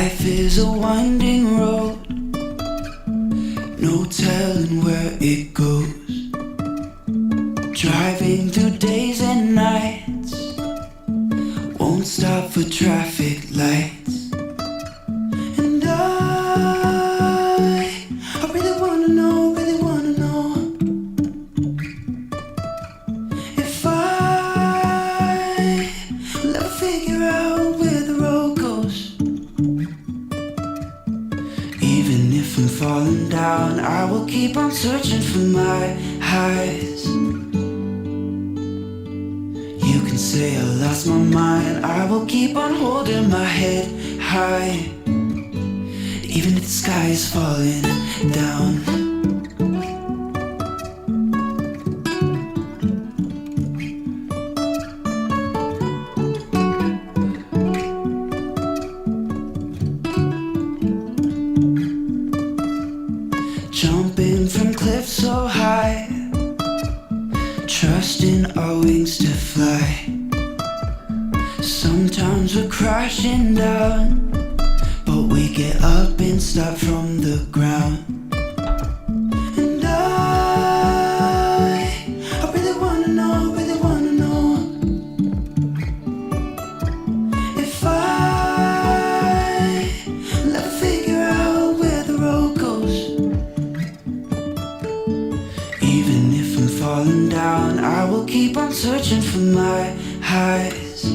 Life is a winding road, no telling where it goes. Driving through days and nights, won't stop for traffic lights. And I really wanna know if I will ever figure out where the road goes. Even if I'm falling down, I will keep on searching for my highs. You can say I lost my mind, I will keep on holding my head high, even if the sky is falling down. Jumping from cliffs so high, trusting our wings to fly. Sometimes we're crashing down, but we get up and start from the ground. And I really wanna know if I will ever figure out where the road goes. Even if I'm falling down, I will keep on searching for my highs.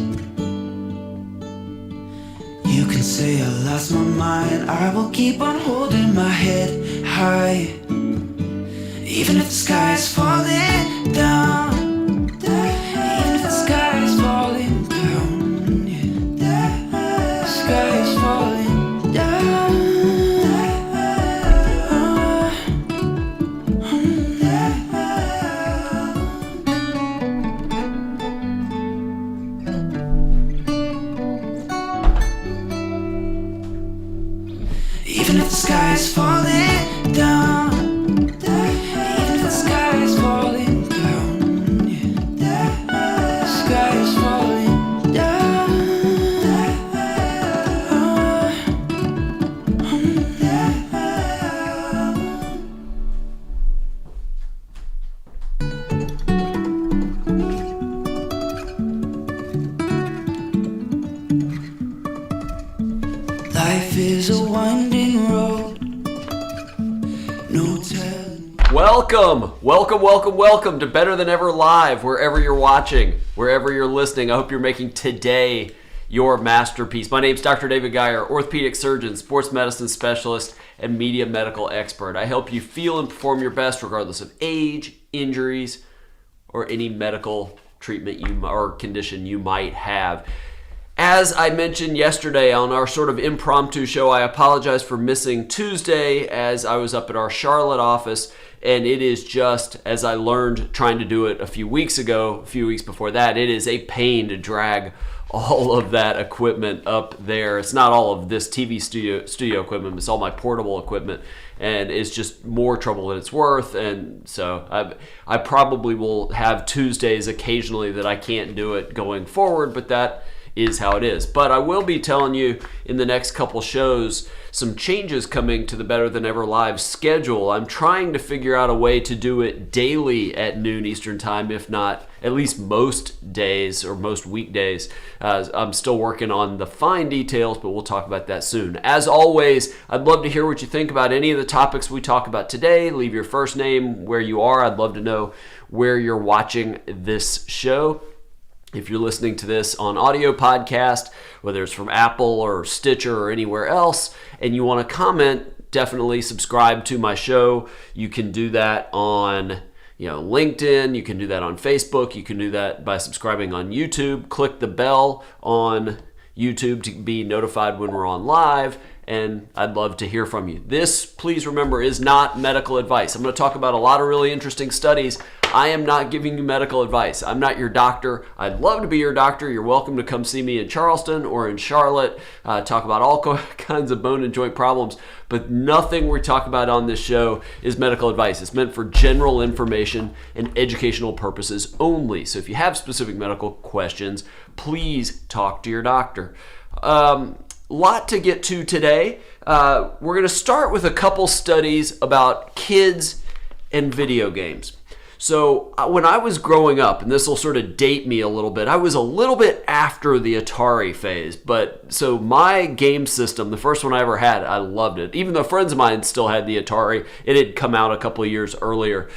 You can say I lost my mind, I will keep on holding my head high, even if the sky is falling down. Even if the sky is falling down, yeah. The sky is falling down. Even if the sky is falling down, even if the sky is falling down, yeah. The sky is falling down. Life is a winding road, no telling. Welcome to Better Than Ever Live, wherever you're watching, wherever you're listening. I hope you're making today your masterpiece. My name's Dr. David Geier, orthopedic surgeon, sports medicine specialist, and media medical expert. I help you feel and perform your best regardless of age, injuries, or any medical treatment or condition you might have. As I mentioned yesterday on our sort of impromptu show, I apologize for missing Tuesday as I was up at our Charlotte office, and it is just, as I learned trying to do it a few weeks before that, it is a pain to drag all of that equipment up there. It's not all of this TV studio equipment, it's all my portable equipment, and it's just more trouble than it's worth. And so I probably will have Tuesdays occasionally that I can't do it going forward, but that is how it is. But I will be telling you in the next couple shows some changes coming to the Better Than Ever Live schedule. I'm trying to figure out a way to do it daily at noon Eastern Time, if not at least most days or most weekdays. I'm still working on the fine details, but we'll talk about that soon. As always, I'd love to hear what you think about any of the topics we talk about today. Leave your first name, where you are. I'd love to know where you're watching this show. If you're listening to this on audio podcast, whether it's from Apple or Stitcher or anywhere else, and you want to comment, definitely subscribe to my show. You can do that on LinkedIn. You can do that on Facebook. You can do that by subscribing on YouTube. Click the bell on YouTube to be notified when we're on live. And I'd love to hear from you. This, please remember, is not medical advice. I'm going to talk about a lot of really interesting studies. I am not giving you medical advice. I'm not your doctor. I'd love to be your doctor. You're welcome to come see me in Charleston or in Charlotte, talk about all kinds of bone and joint problems. But nothing we talk about on this show is medical advice. It's meant for general information and educational purposes only. So if you have specific medical questions, please talk to your doctor. lot to get to today. We're going to start with a couple studies about kids and video games. So when I was growing up, and this will sort of date me a little bit, I was a little bit after the Atari phase. But so my game system, the first one I ever had, I loved it. Even though friends of mine still had the Atari, it had come out a couple of years earlier.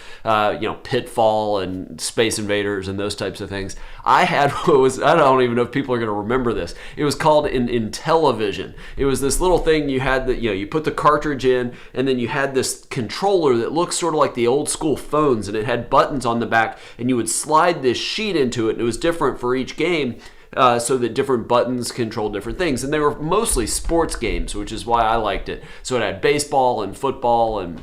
Pitfall and Space Invaders and those types of things. I had what was, I don't even know if people are going to remember this. It was called an Intellivision. It was this little thing you had that, you put the cartridge in, and then you had this controller that looked sort of like the old school phones, and it had buttons on the back, and you would slide this sheet into it, and it was different for each game. So that different buttons control different things. And they were mostly sports games, which is why I liked it. So it had baseball and football and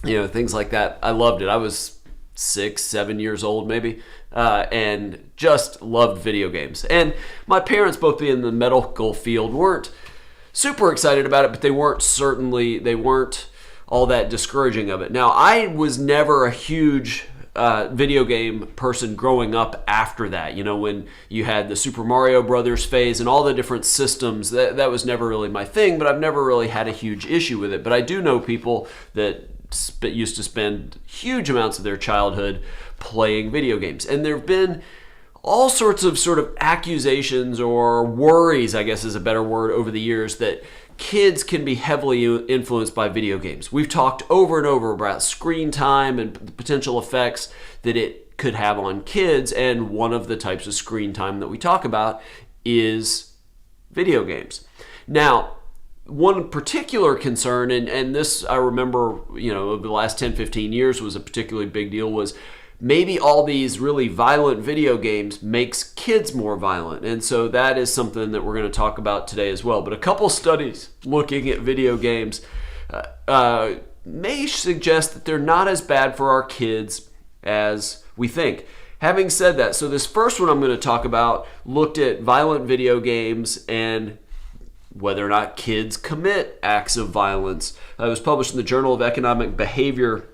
things like that. I loved it. I was 6-7 years old maybe, and just loved video games. And my parents, both being in the medical field, weren't super excited about it, but they weren't all that discouraging of it. Now, I was never a huge video game person growing up after that. When you had the Super Mario Brothers phase and all the different systems, that was never really my thing, but I've never really had a huge issue with it. But I do know people that used to spend huge amounts of their childhood playing video games. And there have been all sorts of sort of accusations or worries, I guess is a better word, over the years that kids can be heavily influenced by video games. We've talked over and over about screen time and the potential effects that it could have on kids, and one of the types of screen time that we talk about is video games. Now, one particular concern, and this I remember, over the last 10-15 years was a particularly big deal, was maybe all these really violent video games makes kids more violent. And so that is something that we're going to talk about today as well. But a couple studies looking at video games may suggest that they're not as bad for our kids as we think. Having said that, so this first one I'm going to talk about looked at violent video games and whether or not kids commit acts of violence. It was published in the Journal of Economic Behavior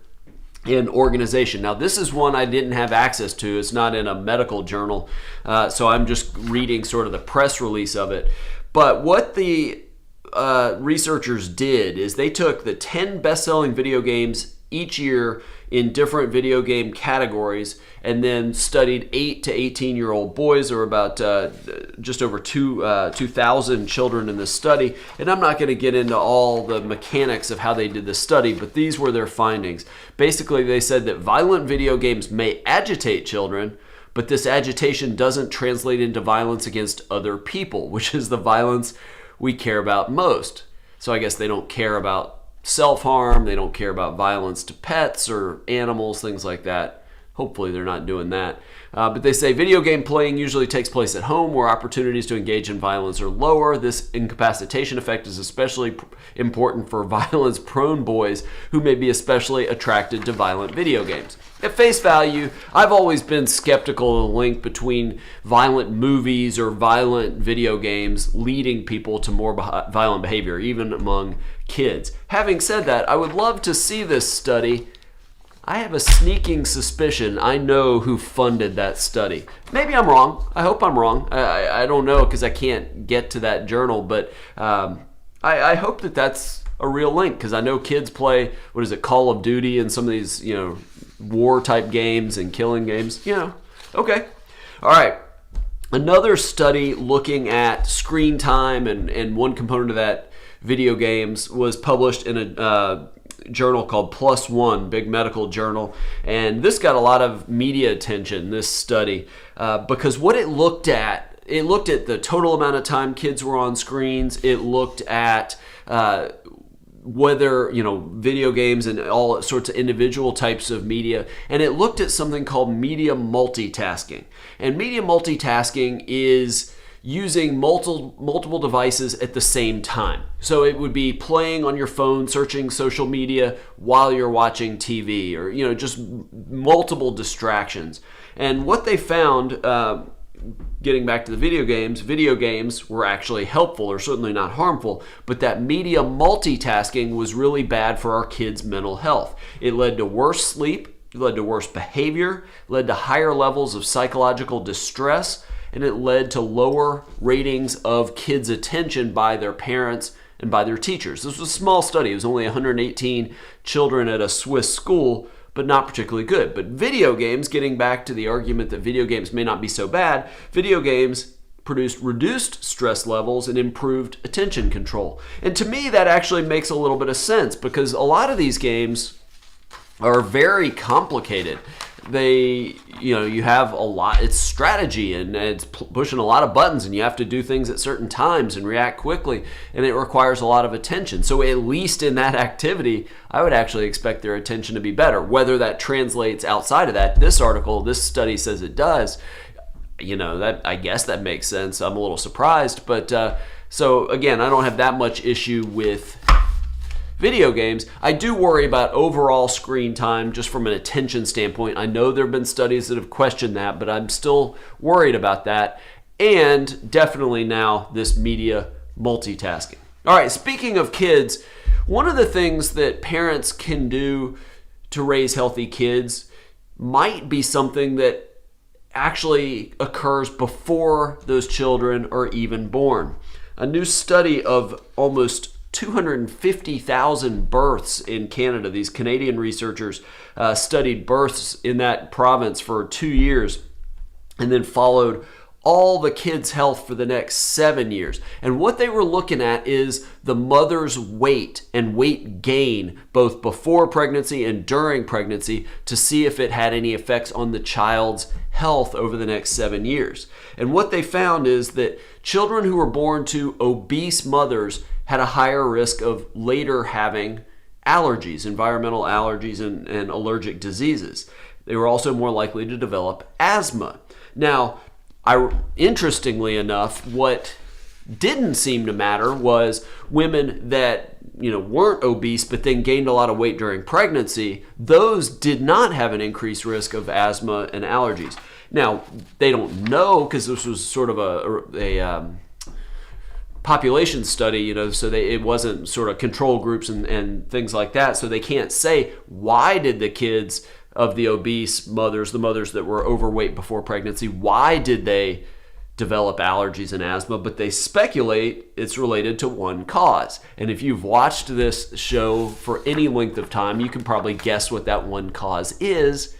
in Organization. Now, this is one I didn't have access to. It's not in a medical journal, so I'm just reading sort of the press release of it. But what the researchers did is they took the 10 best-selling video games each year in different video game categories, and then studied 8 to 18-year-old boys. There were about just over 2,000 children in this study. And I'm not going to get into all the mechanics of how they did this study, but these were their findings. Basically, they said that violent video games may agitate children, but this agitation doesn't translate into violence against other people, which is the violence we care about most. So I guess they don't care about self-harm, they don't care about violence to pets or animals, things like that. Hopefully they're not doing that. But they say video game playing usually takes place at home where opportunities to engage in violence are lower. This incapacitation effect is especially important for violence-prone boys who may be especially attracted to violent video games. At face value, I've always been skeptical of the link between violent movies or violent video games leading people to more violent behavior, even among kids. Having said that, I would love to see this study. I have a sneaking suspicion I know who funded that study. Maybe I'm wrong. I hope I'm wrong. I don't know because I can't get to that journal, but I hope that that's a real link because I know kids play, Call of Duty and some of these, war type games and killing games. Okay. All right. Another study looking at screen time and one component of that, video games, was published in a journal called Plus One, big medical journal, and this got a lot of media attention, this study, because what it looked at the total amount of time kids were on screens. It looked at whether, video games and all sorts of individual types of media, and it looked at something called media multitasking. And media multitasking is using multiple devices at the same time. So it would be playing on your phone, searching social media while you're watching TV, or just multiple distractions. And what they found, getting back to the video games were actually helpful, or certainly not harmful, but that media multitasking was really bad for our kids' mental health. It led to worse sleep, it led to worse behavior, led to higher levels of psychological distress, and it led to lower ratings of kids' attention by their parents and by their teachers. This was a small study. It was only 118 children at a Swiss school, but not particularly good. But video games, getting back to the argument that video games may not be so bad, video games produced reduced stress levels and improved attention control. And to me, that actually makes a little bit of sense because a lot of these games are very complicated. You have a lot, it's strategy and it's pushing a lot of buttons and you have to do things at certain times and react quickly, and it requires a lot of attention. So at least in that activity, I would actually expect their attention to be better. Whether that translates outside of that, this study says it does. That I guess that makes sense. I'm a little surprised, but so again, I don't have that much issue with video games. I do worry about overall screen time just from an attention standpoint. I know there have been studies that have questioned that, but I'm still worried about that. And definitely now this media multitasking. All right, speaking of kids, one of the things that parents can do to raise healthy kids might be something that actually occurs before those children are even born. A new study of almost 250,000 births in Canada. These Canadian researchers studied births in that province for 2 years and then followed all the kids' health for the next 7 years. And what they were looking at is the mother's weight and weight gain, both before pregnancy and during pregnancy, to see if it had any effects on the child's health over the next 7 years. And what they found is that children who were born to obese mothers had a higher risk of later having allergies, environmental allergies, and allergic diseases. They were also more likely to develop asthma. Now, interestingly enough, what didn't seem to matter was women that weren't obese but then gained a lot of weight during pregnancy. Those did not have an increased risk of asthma and allergies. Now, they don't know because this was sort of a population study, so it wasn't sort of control groups and things like that. So they can't say why did the kids of the obese mothers, the mothers that were overweight before pregnancy, why did they develop allergies and asthma? But they speculate it's related to one cause. And if you've watched this show for any length of time, you can probably guess what that one cause is.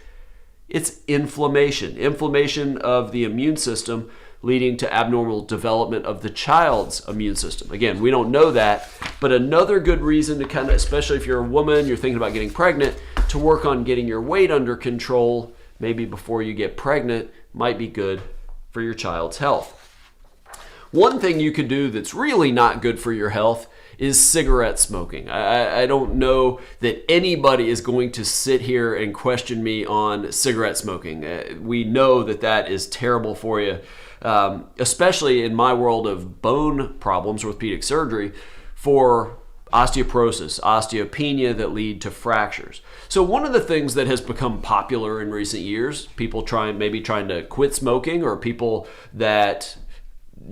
It's inflammation. Inflammation of the immune system leading to abnormal development of the child's immune system. Again, we don't know that, but another good reason to kind of, especially if you're a woman, you're thinking about getting pregnant, to work on getting your weight under control, maybe before you get pregnant, might be good for your child's health. One thing you could do that's really not good for your health is cigarette smoking. I don't know that anybody is going to sit here and question me on cigarette smoking. We know that is terrible for you. Especially in my world of bone problems, orthopedic surgery, for osteoporosis, osteopenia that lead to fractures. So one of the things that has become popular in recent years, people trying to quit smoking, or people that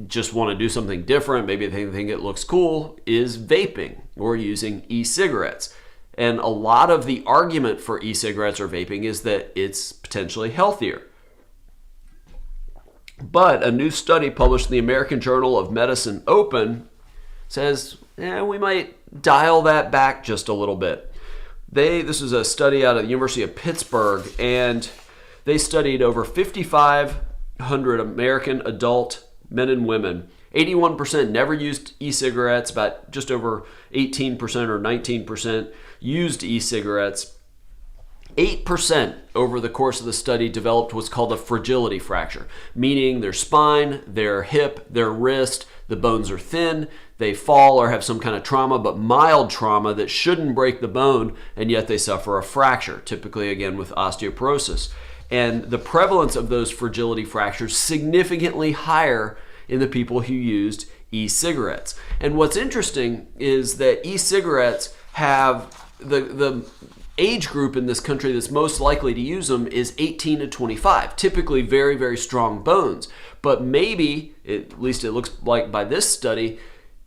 just want to do something different, maybe they think it looks cool, is vaping or using e-cigarettes. And a lot of the argument for e-cigarettes or vaping is that it's potentially healthier. But a new study published in the American Journal of Medicine Open says we might dial that back just a little bit. This is a study out of the University of Pittsburgh, and they studied over 5,500 American adult men and women. 81% never used e-cigarettes, about just over 18% or 19% used e-cigarettes. 8% over the course of the study developed what's called a fragility fracture, meaning their spine, their hip, their wrist, the bones are thin, they fall or have some kind of trauma, but mild trauma that shouldn't break the bone, and yet they suffer a fracture, typically again with osteoporosis. And the prevalence of those fragility fractures significantly higher in the people who used e-cigarettes. And what's interesting is that e-cigarettes have the age group in this country that's most likely to use them is 18 to 25, typically very, very strong bones. But maybe, at least it looks like by this study,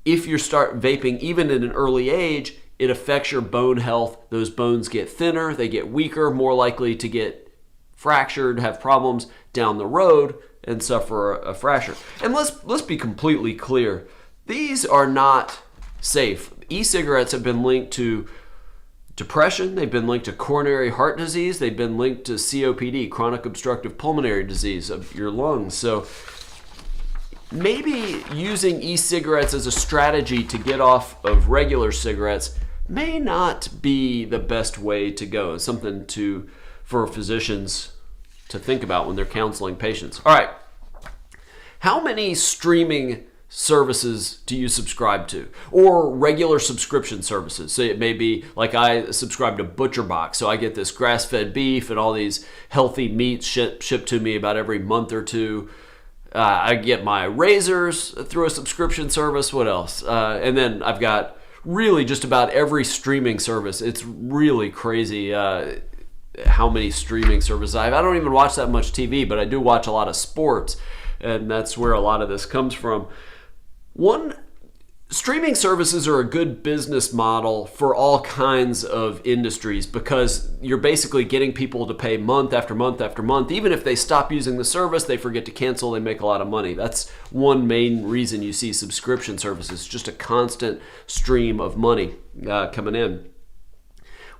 if you start vaping even at an early age, it affects your bone health. Those bones get thinner, they get weaker, more likely to get fractured, have problems down the road and suffer a fracture. And let's be completely clear. These are not safe. E-cigarettes have been linked to depression, they've been linked to coronary heart disease, they've been linked to COPD, chronic obstructive pulmonary disease of your lungs. So maybe using e-cigarettes as a strategy to get off of regular cigarettes may not be the best way to go. It's something for physicians to think about when they're counseling patients. All right, how many streaming services do you subscribe to, or regular subscription services? So it may be like I subscribe to ButcherBox, so I get this grass-fed beef and all these healthy meats shipped to me about every month or two. I get my razors through a subscription service. What else? And then I've got really just about every streaming service. It's really crazy how many streaming services I have. I don't even watch that much TV, but I do watch a lot of sports, and that's where a lot of this comes from. Streaming services are a good business model for all kinds of industries because you're basically getting people to pay month after month after month. Even if they stop using the service, they forget to cancel, they make a lot of money. That's one main reason you see subscription services, just a constant stream of money coming in.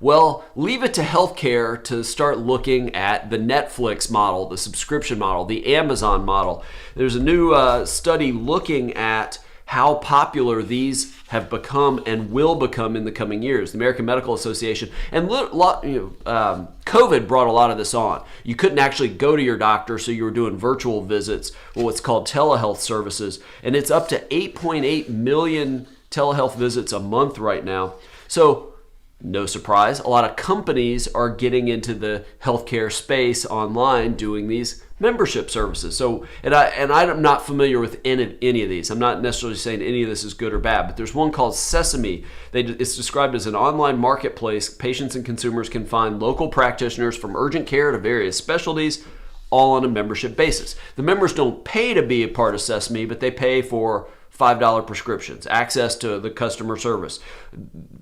Well, leave it to healthcare to start looking at the Netflix model, the subscription model, the Amazon model. There's a new study looking at how popular these have become and will become in the coming years. The American Medical Association and COVID brought a lot of this on. You couldn't actually go to your doctor, so you were doing virtual visits, or what's called telehealth services, and it's up to 8.8 million telehealth visits a month right now. So no surprise, a lot of companies are getting into the healthcare space online doing these membership services. So, and I'm not familiar with any of these. I'm not necessarily saying any of this is good or bad, but there's one called Sesame. It's described as an online marketplace. Patients and consumers can find local practitioners from urgent care to various specialties, all on a membership basis. The members don't pay to be a part of Sesame, but they pay for $5 prescriptions, access to the customer service,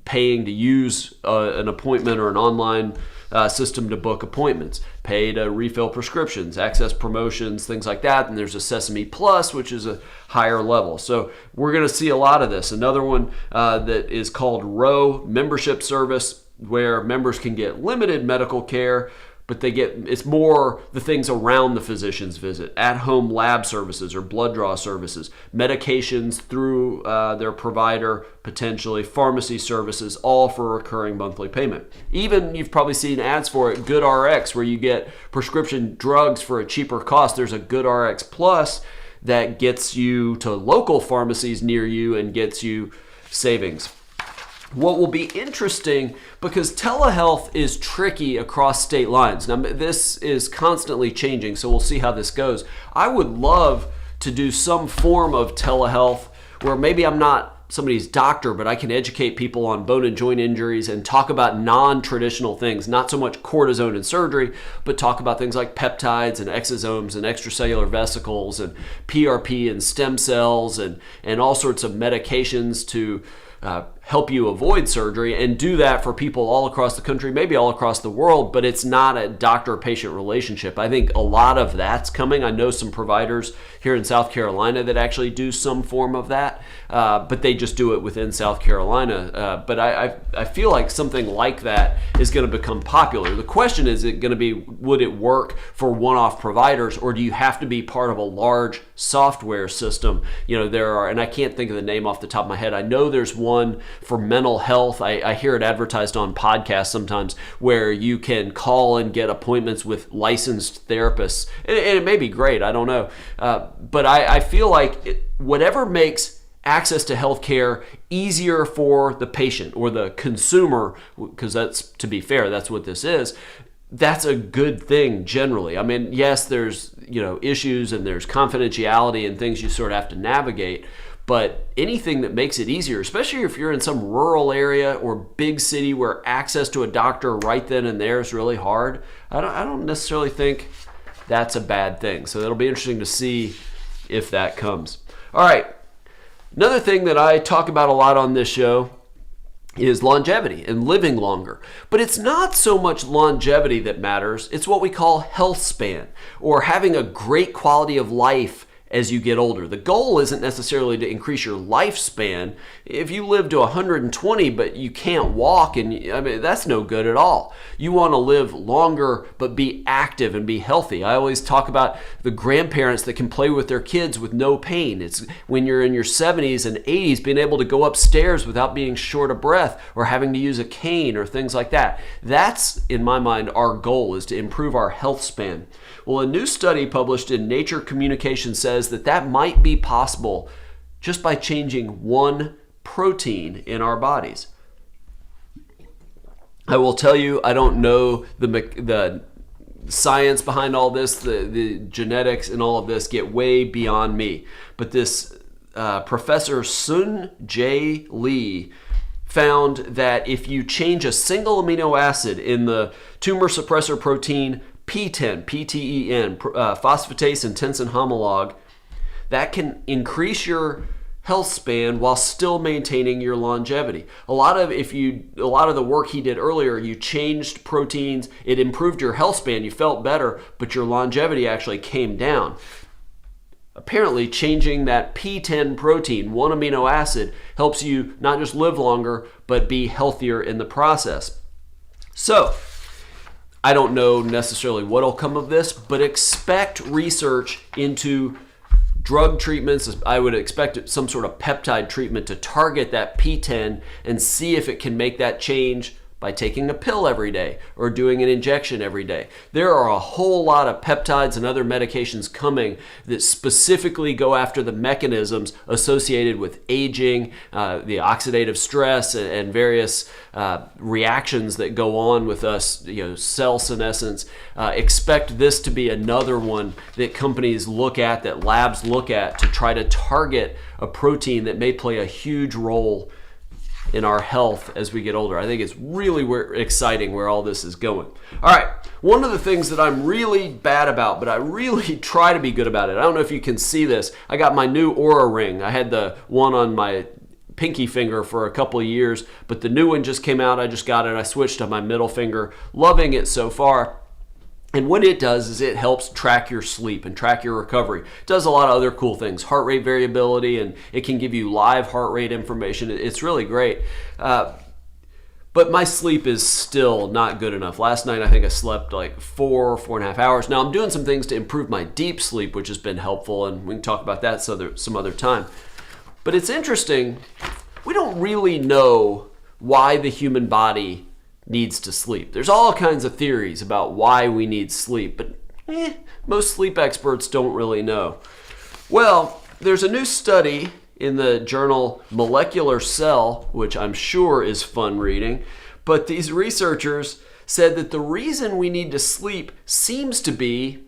paying to use an appointment or an online system to book appointments, pay to refill prescriptions, access promotions, things like that. And there's a Sesame Plus, which is a higher level. So we're going to see a lot of this. Another one that is called Row membership service, where members can get limited medical care, but it's more the things around the physician's visit, at-home lab services or blood draw services, medications through their provider, potentially pharmacy services, all for recurring monthly payment. Even you've probably seen ads for it, GoodRx, where you get prescription drugs for a cheaper cost. There's a GoodRx Plus that gets you to local pharmacies near you and gets you savings. What will be interesting, because telehealth is tricky across state lines. Now, this is constantly changing, so we'll see how this goes. I would love to do some form of telehealth where maybe I'm not somebody's doctor, but I can educate people on bone and joint injuries and talk about non-traditional things, not so much cortisone and surgery, but talk about things like peptides and exosomes and extracellular vesicles and PRP and stem cells and all sorts of medications to help you avoid surgery, and do that for people all across the country, maybe all across the world, but it's not a doctor-patient relationship. I think a lot of that's coming. I know some providers here in South Carolina that actually do some form of that, but they just do it within South Carolina. But I feel like something like that is going to become popular. The question is, would it work for one-off providers, or do you have to be part of a large software system? There are, and I can't think of the name off the top of my head. I know there's one for mental health. I hear it advertised on podcasts sometimes, where you can call and get appointments with licensed therapists. And it may be great, I don't know. But I feel like whatever makes access to healthcare easier for the patient or the consumer, because that's, to be fair, that's what this is, that's a good thing generally. I mean, yes, there's issues and there's confidentiality and things you sort of have to navigate, but anything that makes it easier, especially if you're in some rural area or big city where access to a doctor right then and there is really hard, I don't necessarily think that's a bad thing. So it'll be interesting to see if that comes. All right, another thing that I talk about a lot on this show is longevity and living longer. But it's not so much longevity that matters. It's what we call health span, or having a great quality of life as you get older. The goal isn't necessarily to increase your lifespan. If you live to 120 but you can't walk, that's no good at all. You want to live longer but be active and be healthy. I always talk about the grandparents that can play with their kids with no pain. It's when you're in your 70s and 80s being able to go upstairs without being short of breath or having to use a cane or things like that. That's, in my mind, our goal, is to improve our health span. Well, a new study published in Nature Communications says that might be possible just by changing one protein in our bodies. I will tell you, I don't know the science behind all this, the genetics and all of this get way beyond me. But this Professor Sun J. Lee found that if you change a single amino acid in the tumor suppressor protein PTEN, PTEN, phosphatase and tensin homolog, that can increase your health span while still maintaining your longevity. A lot of the work he did earlier, you changed proteins, it improved your health span, you felt better, but your longevity actually came down. Apparently, changing that PTEN protein, one amino acid, helps you not just live longer, but be healthier in the process. So, I don't know necessarily what will come of this, but expect research into drug treatments. I would expect some sort of peptide treatment to target that PTEN and see if it can make that change by taking a pill every day or doing an injection every day. There are a whole lot of peptides and other medications coming that specifically go after the mechanisms associated with aging, the oxidative stress, and various reactions that go on with us, cell senescence. Expect this to be another one that companies look at, that labs look at, to try to target a protein that may play a huge role in our health as we get older. I think it's really exciting where all this is going. All right, one of the things that I'm really bad about, but I really try to be good about it. I don't know if you can see this. I got my new Oura ring. I had the one on my pinky finger for a couple of years, but the new one just came out. I just got it. I switched to my middle finger. Loving it so far. And what it does is it helps track your sleep and track your recovery. It does a lot of other cool things, heart rate variability, and it can give you live heart rate information. It's really great. But my sleep is still not good enough. Last night, I think I slept like 4.5 hours. Now, I'm doing some things to improve my deep sleep, which has been helpful, and we can talk about that some other time. But it's interesting. We don't really know why the human body needs to sleep. There's all kinds of theories about why we need sleep, but most sleep experts don't really know. Well, there's a new study in the journal Molecular Cell, which I'm sure is fun reading, but these researchers said that the reason we need to sleep seems to be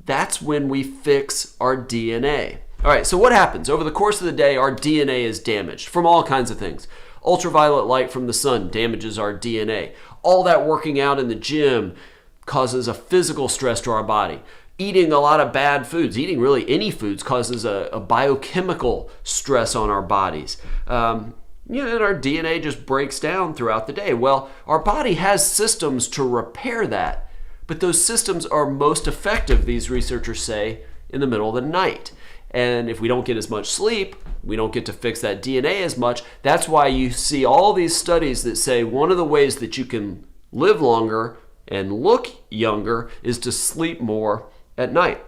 that's when we fix our DNA. All right, so what happens? Over the course of the day, our DNA is damaged from all kinds of things. Ultraviolet light from the sun damages our DNA. All that working out in the gym causes a physical stress to our body. Eating a lot of bad foods, eating really any foods, causes a biochemical stress on our bodies. And our DNA just breaks down throughout the day. Well, our body has systems to repair that, but those systems are most effective, these researchers say, in the middle of the night. And if we don't get as much sleep, we don't get to fix that DNA as much. That's why you see all these studies that say one of the ways that you can live longer and look younger is to sleep more at night.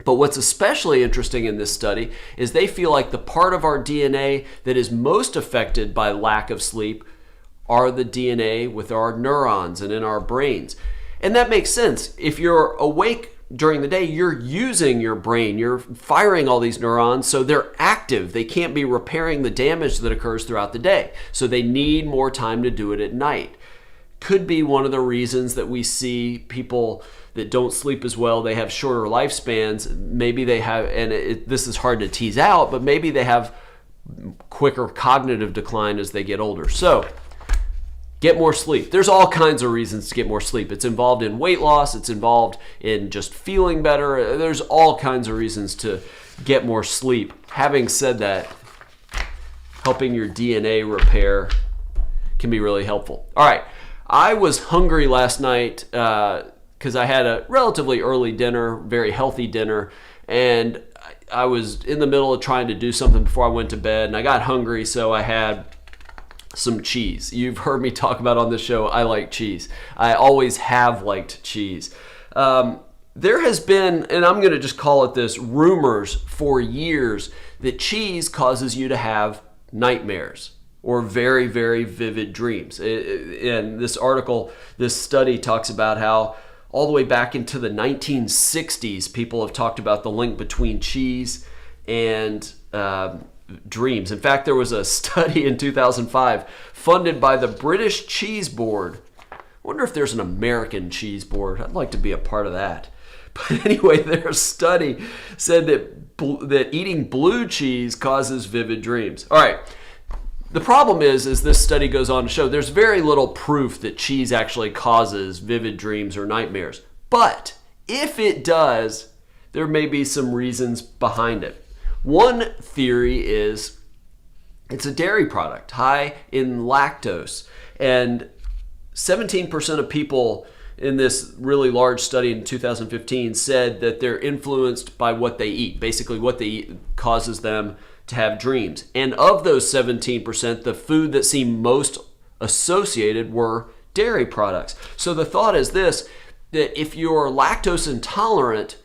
But what's especially interesting in this study is they feel like the part of our DNA that is most affected by lack of sleep are the DNA with our neurons and in our brains. And that makes sense. If you're awake during the day, you're using your brain, you're firing all these neurons, so they're active. They can't be repairing the damage that occurs throughout the day. So they need more time to do it at night. Could be one of the reasons that we see people that don't sleep as well, they have shorter lifespans. Maybe they have, and this is hard to tease out, but maybe they have quicker cognitive decline as they get older. So get more sleep. There's all kinds of reasons to get more sleep. It's involved in weight loss. It's involved in just feeling better. There's all kinds of reasons to get more sleep. Having said that, helping your DNA repair can be really helpful. All right, I was hungry last night because I had a relatively early dinner, very healthy dinner, and I was in the middle of trying to do something before I went to bed, and I got hungry, so I had some cheese. You've heard me talk about on this show, I like cheese. I always have liked cheese. There has been, and I'm going to just call it this, rumors for years that cheese causes you to have nightmares or very, very vivid dreams. And this article, this study talks about how all the way back into the 1960s, people have talked about the link between cheese and dreams. In fact, there was a study in 2005 funded by the British Cheese Board. I wonder if there's an American cheese board. I'd like to be a part of that. But anyway, their study said that eating blue cheese causes vivid dreams. All right. The problem is, as this study goes on to show, there's very little proof that cheese actually causes vivid dreams or nightmares. But if it does, there may be some reasons behind it. One theory is it's a dairy product, high in lactose. And 17% of people in this really large study in 2015 said that they're influenced by what they eat. Basically, what they eat causes them to have dreams. And of those 17%, the food that seemed most associated were dairy products. So the thought is this, that if you're lactose intolerant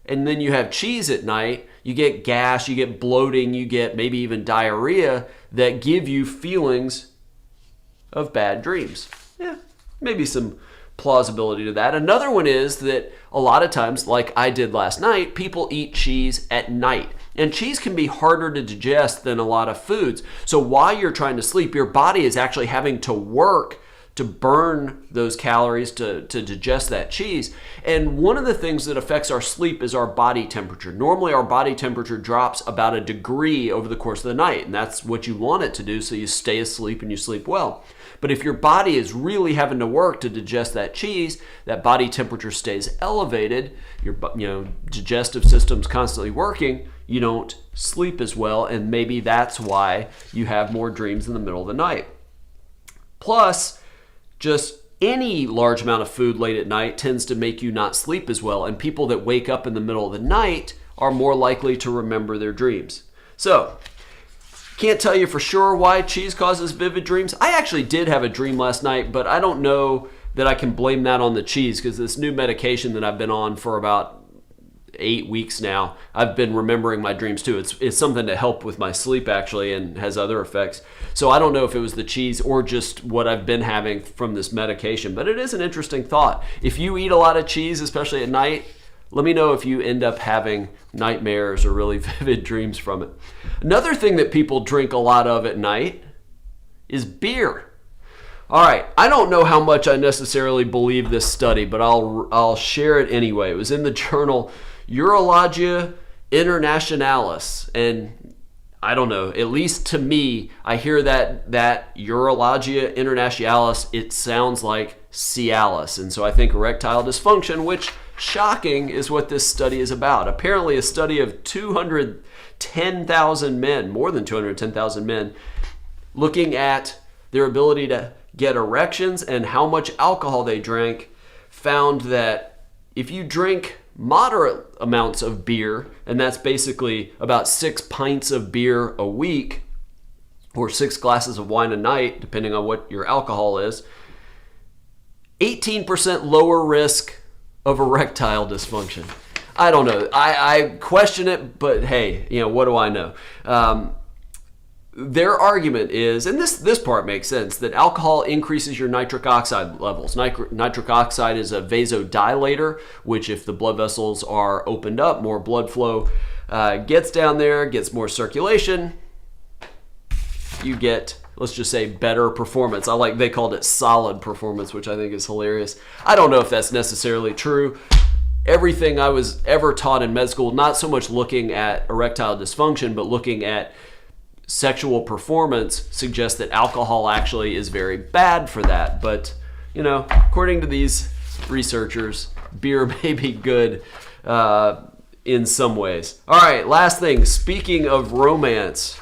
and then you have cheese at night, you get gas, you get bloating, you get maybe even diarrhea that give you feelings of bad dreams. Yeah, maybe some plausibility to that. Another one is that a lot of times, like I did last night, people eat cheese at night. And cheese can be harder to digest than a lot of foods. So while you're trying to sleep, your body is actually having to work to burn those calories to digest that cheese. And one of the things that affects our sleep is our body temperature. Normally our body temperature drops about a degree over the course of the night, and that's what you want it to do so you stay asleep and you sleep well. But if your body is really having to work to digest that cheese, that body temperature stays elevated, your digestive system's constantly working, you don't sleep as well, and maybe that's why you have more dreams in the middle of the night. Plus, just any large amount of food late at night tends to make you not sleep as well, and people that wake up in the middle of the night are more likely to remember their dreams. So, can't tell you for sure why cheese causes vivid dreams. I actually did have a dream last night, but I don't know that I can blame that on the cheese because this new medication that I've been on for about 8 weeks now, I've been remembering my dreams too. It's something to help with my sleep actually and has other effects. So I don't know if it was the cheese or just what I've been having from this medication, but it is an interesting thought. If you eat a lot of cheese, especially at night, let me know if you end up having nightmares or really vivid dreams from it. Another thing that people drink a lot of at night is beer. All right, I don't know how much I necessarily believe this study, but I'll share it anyway. It was in the journal Urologia Internationalis, and I don't know, at least to me, I hear that Urologia Internationalis, it sounds like Cialis, and so I think erectile dysfunction, which, shocking, is what this study is about. Apparently a study of 210,000 men, more than 210,000 men, looking at their ability to get erections and how much alcohol they drank, found that if you drink moderate amounts of beer, and that's basically about 6 pints of beer a week, or 6 glasses of wine a night, depending on what your alcohol is, 18% lower risk of erectile dysfunction. I don't know. I question it, but hey, what do I know? Their argument is, and this part makes sense, that alcohol increases your nitric oxide levels. Nitric oxide is a vasodilator, which if the blood vessels are opened up, more blood flow gets down there, gets more circulation, you get, let's just say, better performance. They called it solid performance, which I think is hilarious. I don't know if that's necessarily true. Everything I was ever taught in med school, not so much looking at erectile dysfunction, but looking at sexual performance, suggests that alcohol actually is very bad for that. But, according to these researchers, beer may be good in some ways. All right, last thing. Speaking of romance,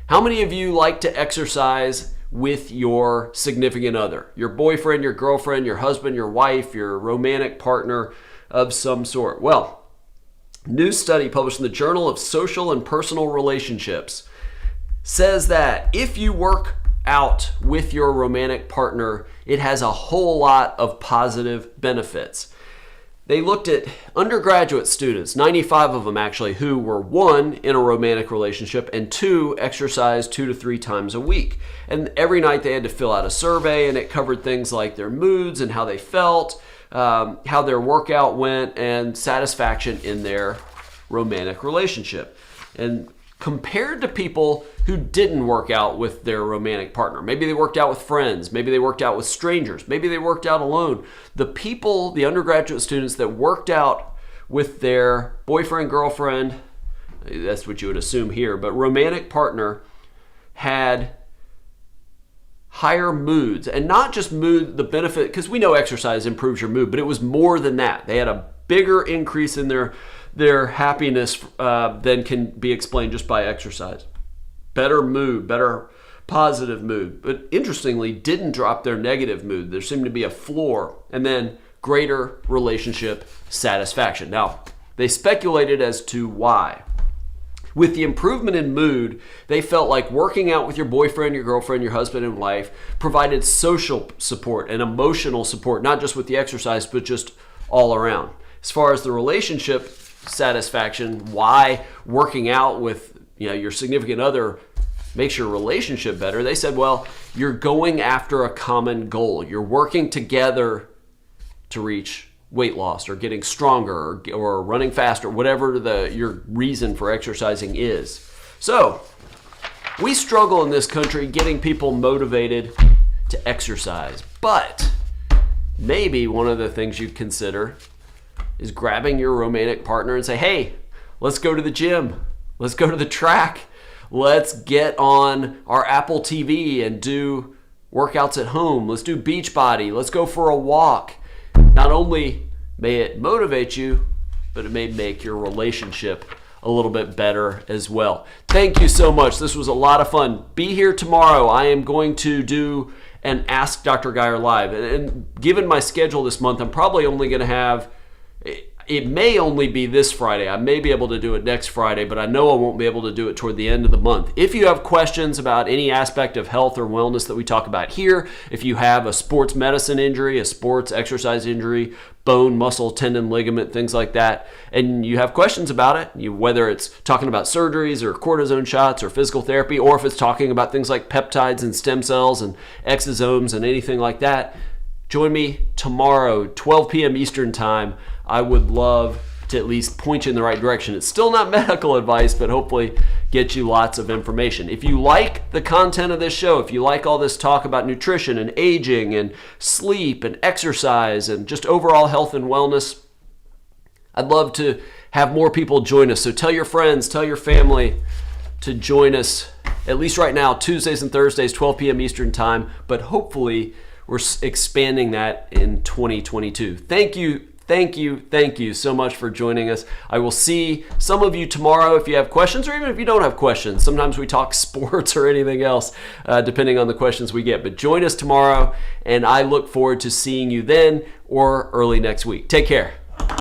how many of you like to exercise with your significant other, your boyfriend, your girlfriend, your husband, your wife, your romantic partner of some sort? Well, new study published in the Journal of Social and Personal Relationships says that if you work out with your romantic partner, it has a whole lot of positive benefits. They looked at undergraduate students, 95 of them actually, who were 1, in a romantic relationship, and 2, exercised 2 to 3 times a week. And every night they had to fill out a survey, and it covered things like their moods and how they felt, how their workout went, and satisfaction in their romantic relationship. And compared to people who didn't work out with their romantic partner, maybe they worked out with friends, maybe they worked out with strangers, maybe they worked out alone, the undergraduate students that worked out with their boyfriend, girlfriend, that's what you would assume here, but romantic partner, had higher moods. And not just mood, the benefit, because we know exercise improves your mood, but it was more than that. They had a bigger increase in their happiness than can be explained just by exercise. Better mood, better positive mood. But interestingly, didn't drop their negative mood. There seemed to be a floor. And then greater relationship satisfaction. Now, they speculated as to why. With the improvement in mood, they felt like working out with your boyfriend, your girlfriend, your husband and wife provided social support and emotional support, not just with the exercise, but just all around. As far as the relationship satisfaction, why working out with your significant other makes your relationship better, they said, well, you're going after a common goal. You're working together to reach weight loss or getting stronger or running faster, whatever your reason for exercising is. So we struggle in this country getting people motivated to exercise, but maybe one of the things you'd consider is grabbing your romantic partner and say, hey, let's go to the gym. Let's go to the track. Let's get on our Apple TV and do workouts at home. Let's do Beachbody. Let's go for a walk. Not only may it motivate you, but it may make your relationship a little bit better as well. Thank you so much. This was a lot of fun. Be here tomorrow. I am going to do an Ask Dr. Geier Live. And given my schedule this month, I'm probably only going to have, it may only be this Friday. I may be able to do it next Friday, but I know I won't be able to do it toward the end of the month. If you have questions about any aspect of health or wellness that we talk about here, if you have a sports medicine injury, a sports exercise injury, bone, muscle, tendon, ligament, things like that, and you have questions about it, whether it's talking about surgeries or cortisone shots or physical therapy, or if it's talking about things like peptides and stem cells and exosomes and anything like that, join me tomorrow, 12 p.m. Eastern Time. I would love to at least point you in the right direction. It's still not medical advice, but hopefully get you lots of information. If you like the content of this show, if you like all this talk about nutrition and aging and sleep and exercise and just overall health and wellness, I'd love to have more people join us. So tell your friends, tell your family to join us, at least right now, Tuesdays and Thursdays, 12 p.m. Eastern Time, but hopefully we're expanding that in 2022. Thank you so much for joining us. I will see some of you tomorrow if you have questions, or even if you don't have questions. Sometimes we talk sports or anything else, depending on the questions we get. But join us tomorrow, and I look forward to seeing you then or early next week. Take care.